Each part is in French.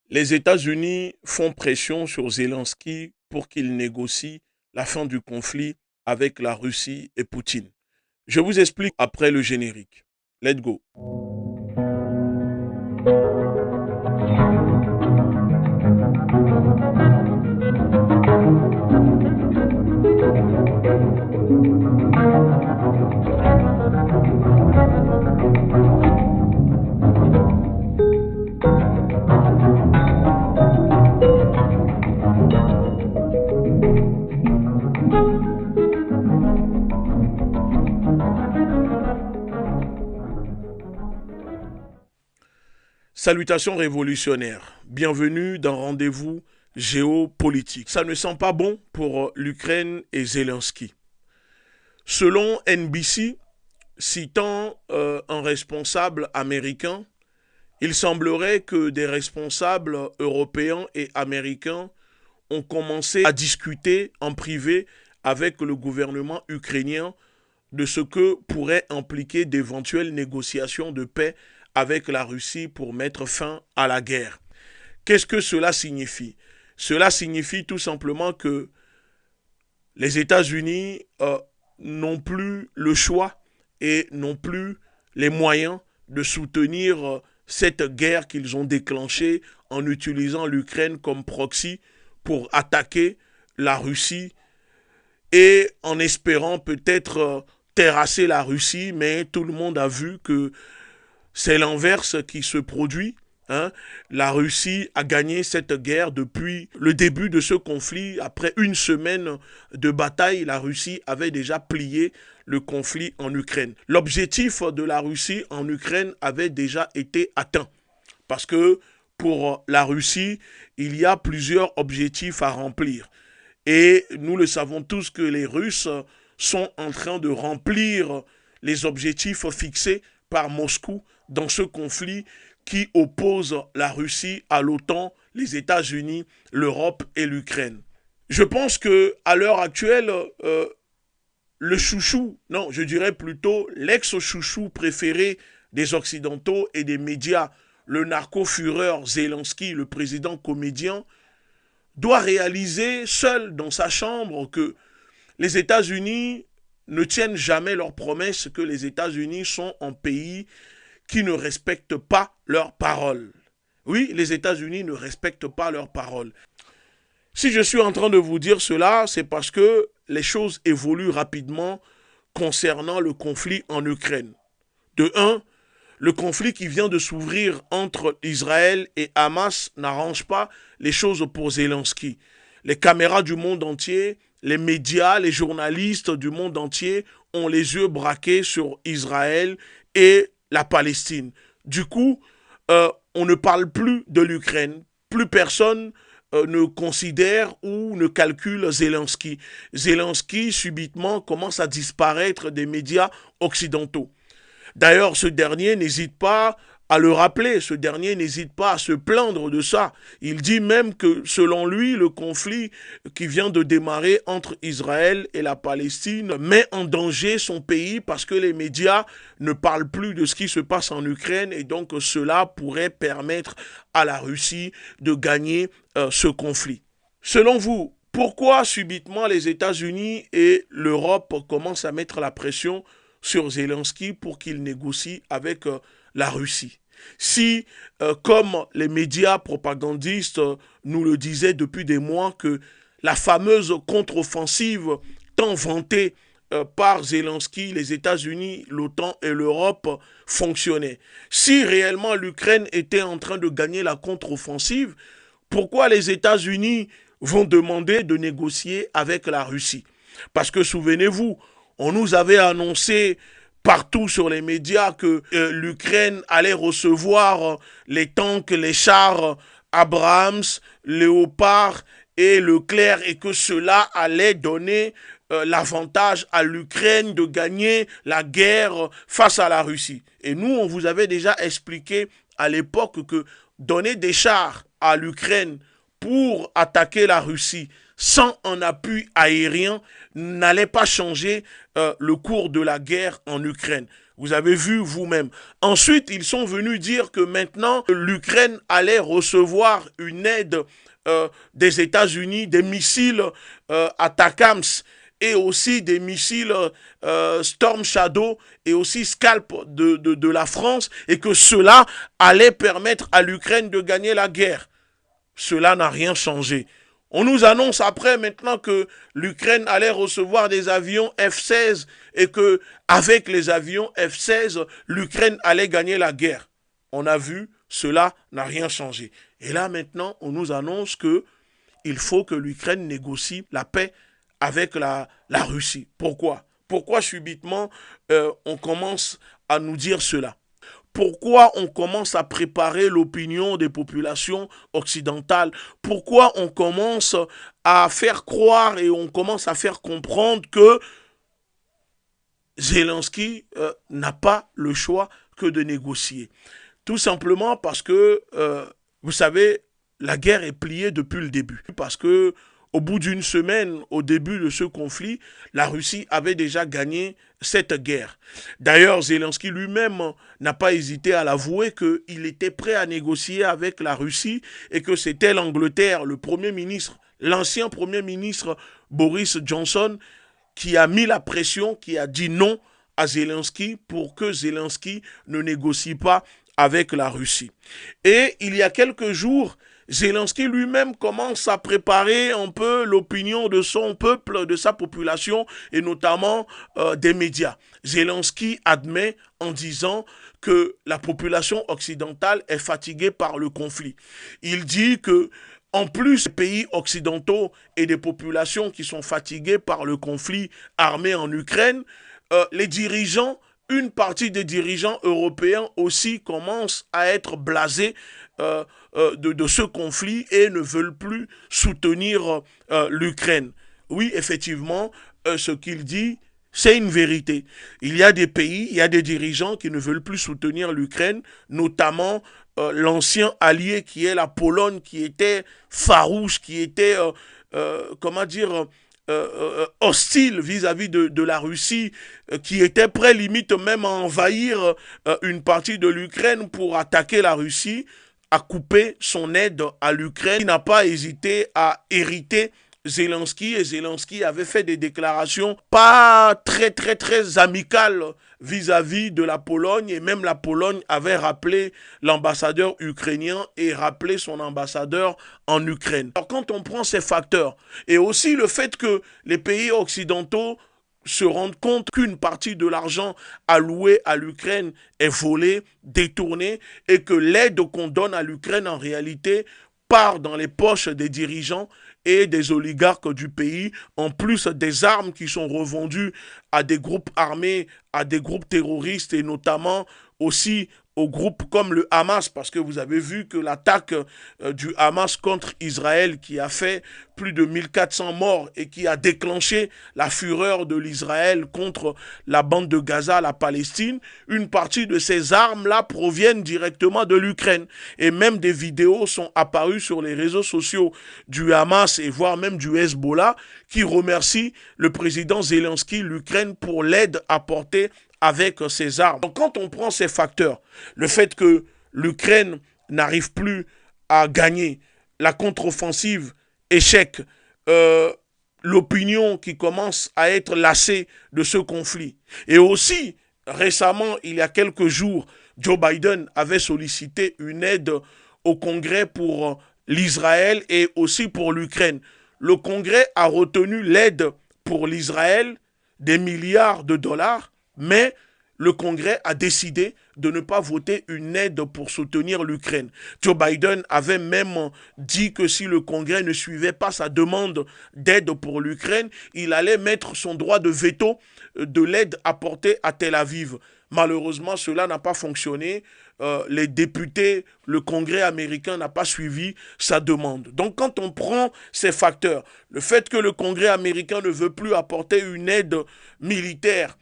Les États-Unis font pression sur Zelensky pour qu'il négocie la fin du conflit avec la Russie et Poutine. Je vous explique après le générique. Let's go. Salutations révolutionnaires. Bienvenue dans Rendez-vous géopolitique. Ça ne sent pas bon pour l'Ukraine et Zelensky. Selon NBC, citant un responsable américain, il semblerait que des responsables européens et américains ont commencé à discuter en privé avec le gouvernement ukrainien de ce que pourraient impliquer d'éventuelles négociations de paix avec la Russie pour mettre fin à la guerre. Qu'est-ce que cela signifie? Cela signifie tout simplement que les États-Unis n'ont plus le choix et n'ont plus les moyens de soutenir cette guerre qu'ils ont déclenchée en utilisant l'Ukraine comme proxy pour attaquer la Russie et en espérant peut-être terrasser la Russie, mais tout le monde a vu que c'est l'inverse qui se produit. Hein. La Russie a gagné cette guerre depuis le début de ce conflit. Après une semaine de bataille, la Russie avait déjà plié le conflit en Ukraine. L'objectif de la Russie en Ukraine avait déjà été atteint. Parce que pour la Russie, il y a plusieurs objectifs à remplir. Et nous le savons tous que les Russes sont en train de remplir les objectifs fixés par Moscou dans ce conflit qui oppose la Russie à l'OTAN, les États-Unis, l'Europe et l'Ukraine. Je pense que à l'heure actuelle, le chouchou, non, je dirais plutôt l'ex-chouchou préféré des Occidentaux et des médias, le narco-fureur Zelensky, le président comédien, doit réaliser seul dans sa chambre que les États-Unis ne tiennent jamais leurs promesses, que les États-Unis sont un pays qui ne respectent pas leurs paroles. Oui, les États-Unis ne respectent pas leurs paroles. Si je suis en train de vous dire cela, c'est parce que les choses évoluent rapidement concernant le conflit en Ukraine. De un, le conflit qui vient de s'ouvrir entre Israël et Hamas n'arrange pas les choses pour Zelensky. Les caméras du monde entier, les médias, les journalistes du monde entier ont les yeux braqués sur Israël et la Palestine. Du coup, on ne parle plus de l'Ukraine. Plus personne ne considère ou ne calcule Zelensky. Zelensky, subitement, commence à disparaître des médias occidentaux. D'ailleurs, ce dernier n'hésite pas à le rappeler, ce dernier n'hésite pas à se plaindre de ça. Il dit même que, selon lui, le conflit qui vient de démarrer entre Israël et la Palestine met en danger son pays parce que les médias ne parlent plus de ce qui se passe en Ukraine et donc cela pourrait permettre à la Russie de gagner ce conflit. Selon vous, pourquoi subitement les États-Unis et l'Europe commencent à mettre la pression sur Zelensky pour qu'il négocie avec la Russie? Si, comme les médias propagandistes nous le disaient depuis des mois, que la fameuse contre-offensive tant vantée par Zelensky, les États-Unis, l'OTAN et l'Europe fonctionnait. Si réellement l'Ukraine était en train de gagner la contre-offensive, pourquoi les États-Unis vont demander de négocier avec la Russie? Parce que souvenez-vous, on nous avait annoncé partout sur les médias que l'Ukraine allait recevoir les tanks, les chars Abrams, Léopard et Leclerc et que cela allait donner l'avantage à l'Ukraine de gagner la guerre face à la Russie. Et nous, on vous avait déjà expliqué à l'époque que donner des chars à l'Ukraine pour attaquer la Russie sans un appui aérien n'allait pas changer le cours de la guerre en Ukraine. Vous avez vu vous-même. Ensuite, ils sont venus dire que maintenant, l'Ukraine allait recevoir une aide des États-Unis, des missiles Atakams et aussi des missiles Storm Shadow et aussi Scalp de la France, et que cela allait permettre à l'Ukraine de gagner la guerre. Cela n'a rien changé. On nous annonce après maintenant que l'Ukraine allait recevoir des avions F-16 et que avec les avions F-16, l'Ukraine allait gagner la guerre. On a vu, cela n'a rien changé. Et là maintenant, on nous annonce que il faut que l'Ukraine négocie la paix avec la Russie. Pourquoi? Pourquoi subitement on commence à nous dire cela? Pourquoi on commence à préparer l'opinion des populations occidentales? Pourquoi on commence à faire croire et on commence à faire comprendre que Zelensky n'a pas le choix que de négocier? Tout simplement parce que, vous savez, la guerre est pliée depuis le début. Parce que au bout d'une semaine, au début de ce conflit, la Russie avait déjà gagné cette guerre. D'ailleurs, Zelensky lui-même n'a pas hésité à l'avouer qu'il était prêt à négocier avec la Russie et que c'était l'Angleterre, le Premier ministre, l'ancien Premier ministre Boris Johnson, qui a mis la pression, qui a dit non à Zelensky pour que Zelensky ne négocie pas avec la Russie. Et il y a quelques jours, Zelensky lui-même commence à préparer un peu l'opinion de son peuple, de sa population et notamment des médias. Zelensky admet en disant que la population occidentale est fatiguée par le conflit. Il dit que en plus des pays occidentaux et des populations qui sont fatiguées par le conflit armé en Ukraine, les dirigeants, une partie des dirigeants européens aussi commencent à être blasés de ce conflit et ne veulent plus soutenir l'Ukraine. Oui, effectivement, ce qu'il dit, c'est une vérité. Il y a des pays, il y a des dirigeants qui ne veulent plus soutenir l'Ukraine, notamment l'ancien allié qui est la Pologne, qui était farouche, qui était, comment dire, hostile vis-à-vis de la Russie, qui était prêt limite même à envahir une partie de l'Ukraine pour attaquer la Russie, a coupé son aide à l'Ukraine. Il n'a pas hésité à hériter Zelensky, et Zelensky avait fait des déclarations pas très amicales vis-à-vis de la Pologne, et même la Pologne avait rappelé l'ambassadeur ukrainien et rappelé son ambassadeur en Ukraine. Alors quand on prend ces facteurs, et aussi le fait que les pays occidentaux se rendent compte qu'une partie de l'argent alloué à l'Ukraine est volé, détourné, et que l'aide qu'on donne à l'Ukraine en réalité part dans les poches des dirigeants et des oligarques du pays, en plus des armes qui sont revendues à des groupes armés, à des groupes terroristes et notamment aussi aux groupes comme le Hamas, parce que vous avez vu que l'attaque du Hamas contre Israël qui a fait plus de 1400 morts et qui a déclenché la fureur de l'Israël contre la bande de Gaza, la Palestine, une partie de ces armes-là proviennent directement de l'Ukraine. Et même des vidéos sont apparues sur les réseaux sociaux du Hamas et voire même du Hezbollah qui remercient le président Zelensky, l'Ukraine, pour l'aide apportée avec ces armes. Donc quand on prend ces facteurs, le fait que l'Ukraine n'arrive plus à gagner, la contre-offensive, échec, l'opinion qui commence à être lassée de ce conflit. Et aussi, récemment, il y a quelques jours, Joe Biden avait sollicité une aide au Congrès pour l'Israël et aussi pour l'Ukraine. Le Congrès a retenu l'aide pour l'Israël, des milliards de dollars, mais le Congrès a décidé de ne pas voter une aide pour soutenir l'Ukraine. Joe Biden avait même dit que si le Congrès ne suivait pas sa demande d'aide pour l'Ukraine, il allait mettre son droit de veto de l'aide apportée à Tel Aviv. Malheureusement, cela n'a pas fonctionné. Les députés, le Congrès américain n'a pas suivi sa demande. Donc quand on prend ces facteurs, le fait que le Congrès américain ne veut plus apporter une aide militaire,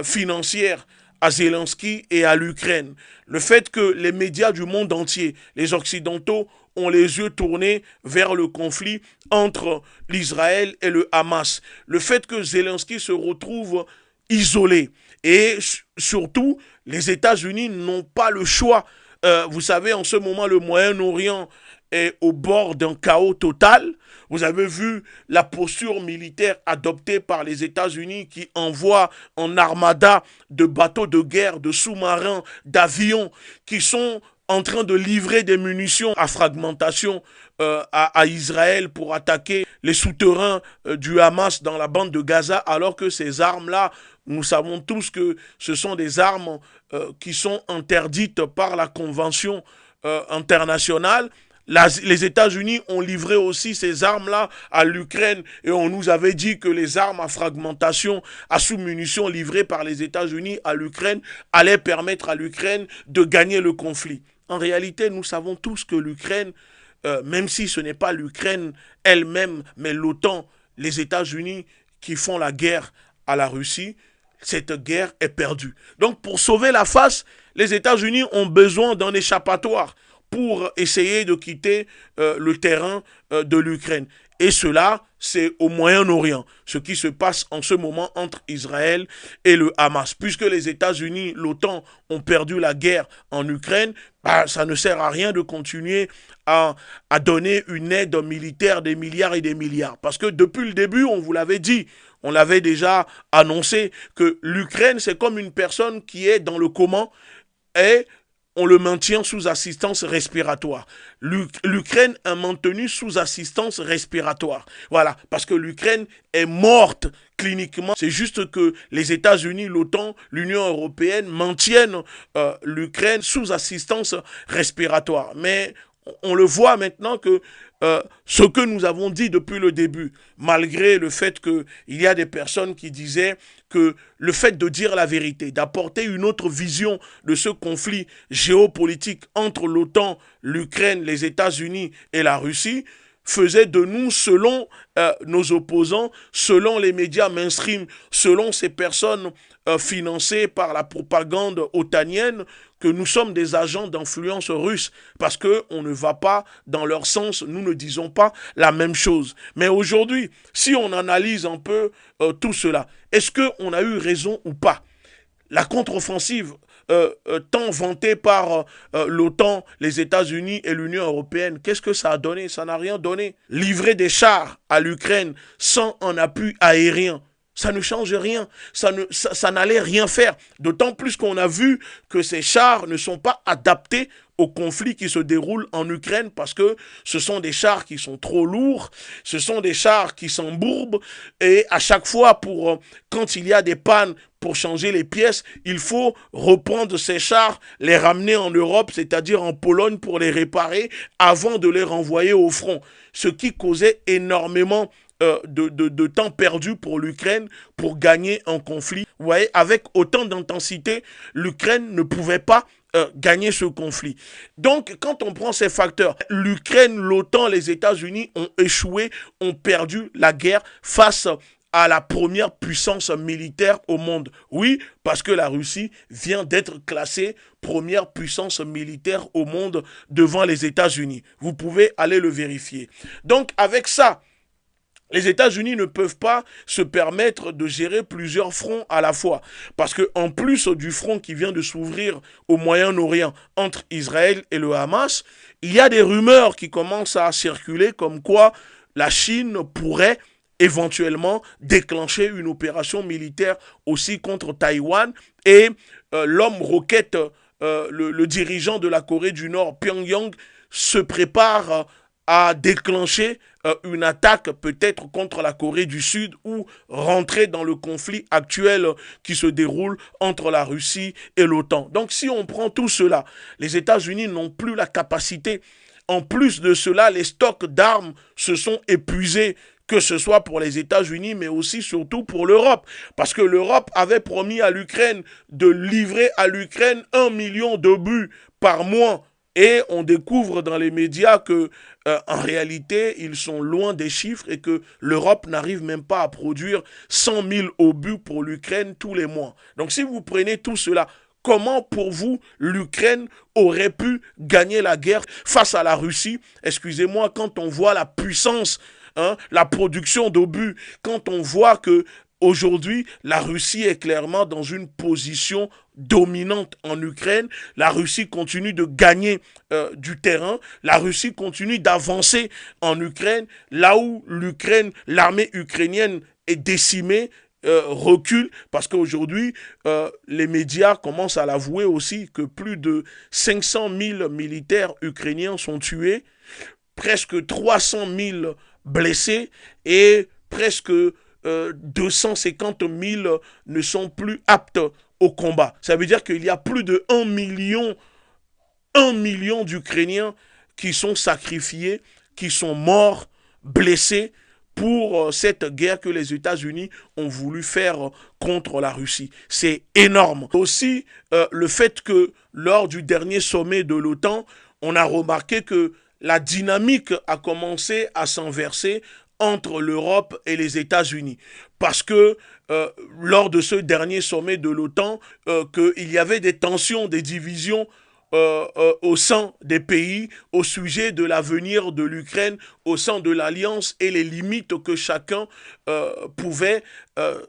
financière à Zelensky et à l'Ukraine, le fait que les médias du monde entier, les Occidentaux, ont les yeux tournés vers le conflit entre l'Israël et le Hamas, le fait que Zelensky se retrouve isolés. Et surtout, les États-Unis n'ont pas le choix. Vous savez, en ce moment, le Moyen-Orient est au bord d'un chaos total. Vous avez vu la posture militaire adoptée par les États-Unis qui envoient en armada de bateaux de guerre, de sous-marins, d'avions qui sont en train de livrer des munitions à fragmentation à Israël pour attaquer les souterrains du Hamas dans la bande de Gaza, alors que ces armes-là, nous savons tous que ce sont des armes qui sont interdites par la Convention internationale. Les États-Unis ont livré aussi ces armes-là à l'Ukraine et on nous avait dit que les armes à fragmentation, à sous-munitions livrées par les États-Unis à l'Ukraine allaient permettre à l'Ukraine de gagner le conflit. En réalité, nous savons tous que l'Ukraine, même si ce n'est pas l'Ukraine elle-même, mais l'OTAN, les États-Unis qui font la guerre à la Russie, cette guerre est perdue. Donc pour sauver la face, les États-Unis ont besoin d'un échappatoire pour essayer de quitter le terrain de l'Ukraine. Et cela, c'est au Moyen-Orient, ce qui se passe en ce moment entre Israël et le Hamas. Puisque les États-Unis, l'OTAN, ont perdu la guerre en Ukraine, ça ne sert à rien de continuer à donner une aide militaire des milliards et des milliards. Parce que depuis le début, on vous l'avait dit, on l'avait déjà annoncé, que l'Ukraine, c'est comme une personne qui est dans le coma et on le maintient sous assistance respiratoire. L'Ukraine est maintenue sous assistance respiratoire. Voilà, parce que l'Ukraine est morte cliniquement. C'est juste que les États-Unis, l'OTAN, l'Union européenne maintiennent l'Ukraine sous assistance respiratoire. Mais on le voit maintenant que ce que nous avons dit depuis le début, malgré le fait qu'il y a des personnes qui disaient que le fait de dire la vérité, d'apporter une autre vision de ce conflit géopolitique entre l'OTAN, l'Ukraine, les États-Unis et la Russie, faisait de nous, selon nos opposants, selon les médias mainstream, selon ces personnes financées par la propagande otanienne, que nous sommes des agents d'influence russe, parce qu'on ne va pas dans leur sens, nous ne disons pas la même chose. Mais aujourd'hui, si on analyse un peu tout cela, est-ce qu'on a eu raison ou pas? La contre-offensive tant vantée par l'OTAN, les États-Unis et l'Union européenne, qu'est-ce que ça a donné? Ça n'a rien donné. Livrer des chars à l'Ukraine sans un appui aérien, ça ne change rien, ça n'allait rien faire. D'autant plus qu'on a vu que ces chars ne sont pas adaptés au conflit qui se déroule en Ukraine parce que ce sont des chars qui sont trop lourds, ce sont des chars qui s'embourbent et à chaque fois, quand il y a des pannes pour changer les pièces, il faut reprendre ces chars, les ramener en Europe, c'est-à-dire en Pologne pour les réparer avant de les renvoyer au front. Ce qui causait énormément de temps perdu pour l'Ukraine pour gagner un conflit. Vous voyez, avec autant d'intensité, l'Ukraine ne pouvait pas gagner ce conflit. Donc, quand on prend ces facteurs, l'Ukraine, l'OTAN, les États-Unis ont échoué, ont perdu la guerre face à la première puissance militaire au monde. Oui, parce que la Russie vient d'être classée première puissance militaire au monde devant les États-Unis. Vous pouvez aller le vérifier. Donc, avec ça, les États-Unis ne peuvent pas se permettre de gérer plusieurs fronts à la fois. Parce qu'en plus du front qui vient de s'ouvrir au Moyen-Orient entre Israël et le Hamas, il y a des rumeurs qui commencent à circuler comme quoi la Chine pourrait éventuellement déclencher une opération militaire aussi contre Taïwan. Et l'homme roquette, le dirigeant de la Corée du Nord, Pyongyang, se prépare à déclencher une attaque peut-être contre la Corée du Sud ou rentrer dans le conflit actuel qui se déroule entre la Russie et l'OTAN. Donc si on prend tout cela, les États-Unis n'ont plus la capacité. En plus de cela, les stocks d'armes se sont épuisés, que ce soit pour les États-Unis, mais aussi surtout pour l'Europe. Parce que l'Europe avait promis à l'Ukraine de livrer à l'Ukraine 1 million d'obus par mois. Et on découvre dans les médias que, en réalité, ils sont loin des chiffres et que l'Europe n'arrive même pas à produire 100 000 obus pour l'Ukraine tous les mois. Donc si vous prenez tout cela, comment pour vous l'Ukraine aurait pu gagner la guerre face à la Russie? Excusez-moi, quand on voit la puissance, la production d'obus, quand on voit que Aujourd'hui, la Russie est clairement dans une position dominante en Ukraine. La Russie continue de gagner du terrain. La Russie continue d'avancer en Ukraine. Là où l'Ukraine, l'armée ukrainienne est décimée, recule, parce qu'aujourd'hui, les médias commencent à l'avouer aussi que plus de 500 000 militaires ukrainiens sont tués, presque 300 000 blessés et presque 250 000 ne sont plus aptes au combat. Ça veut dire qu'il y a plus de 1 million d'Ukrainiens qui sont sacrifiés, qui sont morts, blessés pour cette guerre que les États-Unis ont voulu faire contre la Russie. C'est énorme. Aussi, le fait que lors du dernier sommet de l'OTAN, on a remarqué que la dynamique a commencé à s'inverser entre l'Europe et les États-Unis. Parce que lors de ce dernier sommet de l'OTAN, qu'il y avait des tensions, des divisions au sein des pays au sujet de l'avenir de l'Ukraine, au sein de l'Alliance et les limites que chacun pouvait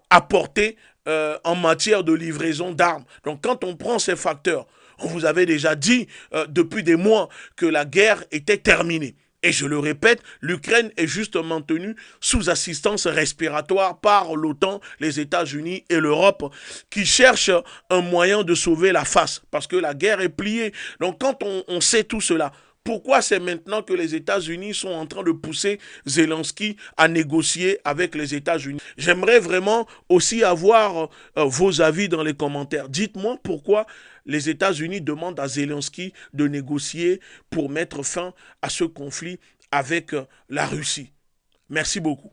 apporter en matière de livraison d'armes. Donc quand on prend ces facteurs, on vous avait déjà dit depuis des mois que la guerre était terminée. Et je le répète, l'Ukraine est juste maintenue sous assistance respiratoire par l'OTAN, les États-Unis et l'Europe qui cherchent un moyen de sauver la face parce que la guerre est pliée. Donc quand on sait tout cela, pourquoi c'est maintenant que les États-Unis sont en train de pousser Zelensky à négocier avec les États-Unis? J'aimerais vraiment aussi avoir vos avis dans les commentaires. Dites-moi pourquoi les États-Unis demandent à Zelensky de négocier pour mettre fin à ce conflit avec la Russie. Merci beaucoup.